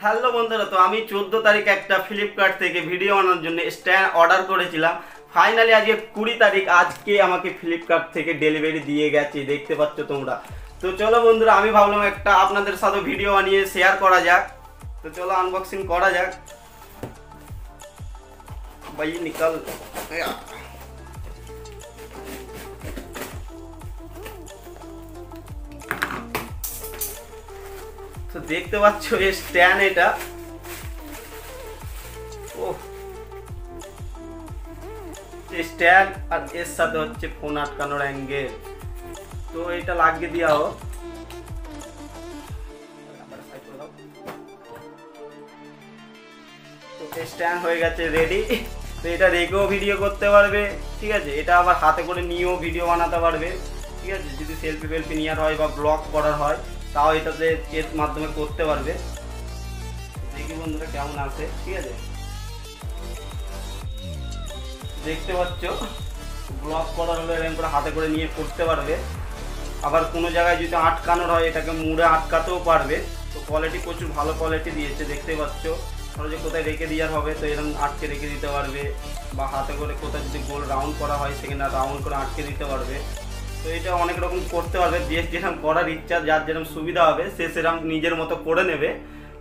Hello বন্ধুরা, তো আমি 14 তারিখ একটা ফ্লিপকার্ট থেকে ভিডিও বানানোর জন্য স্ট্যান্ড অর্ডার করেছিলাম। ফাইনালি আজকে 20 তারিখ, আজকে আমাকে ফ্লিপকার্ট থেকে ডেলিভারি দিয়ে গেছে, দেখতে পাচ্ছ তোমরা। তো চলো বন্ধুরা, আমি ভাবলাম একটা আপনাদের সাথে ভিডিও বানিয়ে শেয়ার করা যাক। তো চলো আনবক্সিং করা যাক। ভাই নিকাল তো দেখতে পাচ্ছ এই স্ট্যান্ড, এটা ও স্ট্যান্ড আর এর সাথে হচ্ছে ফোন আটকানোর অ্যাঙ্গেল। তো এটা লাগিয়ে দেওয়া হোক। তো স্ট্যান্ড হয়ে গেছে রেডি। তো এটা রেখেও ভিডিও করতে পারবে, ঠিক আছে। এটা আবার হাতে করে নিয়েও ভিডিও বানাতে পারবে, ঠিক আছে। যদি সেলফি ফেলফি নেওয়ার হয় বা ব্লগ করার হয় তাও এটাতে এর মাধ্যমে করতে পারবে। দেখি বন্ধুরা কেমন আছে, ঠিক আছে। দেখতে পাচ্ছ ব্লগ করার হলে এরকম করে হাতে করে নিয়ে করতে পারবে। আবার কোনো জায়গায় যদি আটকানোর হয় এটাকে মুড়ে আটকাতেও পারবে। তো কোয়ালিটি প্রচুর ভালো কোয়ালিটি দিয়েছে, দেখতে পাচ্ছ। ধরো যে কোথায় রেখে দেওয়ার হবে তো এরকম আটকে রেখে দিতে পারবে, বা হাতে করে কোথায় যদি গোল রাউন্ড করা হয় সেখানে রাউন্ড করে আটকে দিতে পারবে। তো এটা অনেক রকম করতে পারবে, যে যেরকম করার ইচ্ছা, যার যেরকম সুবিধা হবে সে সেরকম নিজের মতো করে নেবে।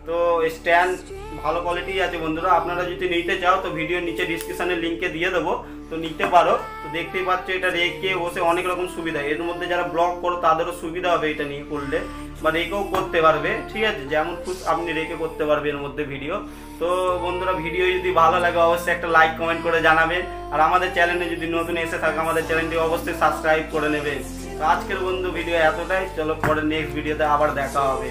তো স্ট্যান্ড ভালো কোয়ালিটি আছে বন্ধুরা। আপনারা যদি নিতে চাও তো ভিডিও নিচে ডিসক্রিপশানে লিঙ্কে দিয়ে দেবো, তো নিতে পারো। তো দেখতেই পাচ্ছ এটা রেখে বসে অনেক রকম সুবিধা। এর মধ্যে যারা ব্লগ করো তাদেরও সুবিধা হবে এটা নিয়ে করলে, বা রেখেও করতে পারবে, ঠিক আছে। যেমন খুশি আপনি রেখে করতে পারবে এর মধ্যে ভিডিও। তো বন্ধুরা, ভিডিও যদি ভালো লাগে অবশ্যই একটা লাইক কমেন্ট করে জানাবেন। আর আমাদের চ্যানেলে যদি নতুন এসে থাকে আমাদের চ্যানেলটি অবশ্যই সাবস্ক্রাইব করে নেবেন। তো আজকের বন্ধু ভিডিও এতটাই, চলো পরে নেক্সট ভিডিওতে আবার দেখা হবে।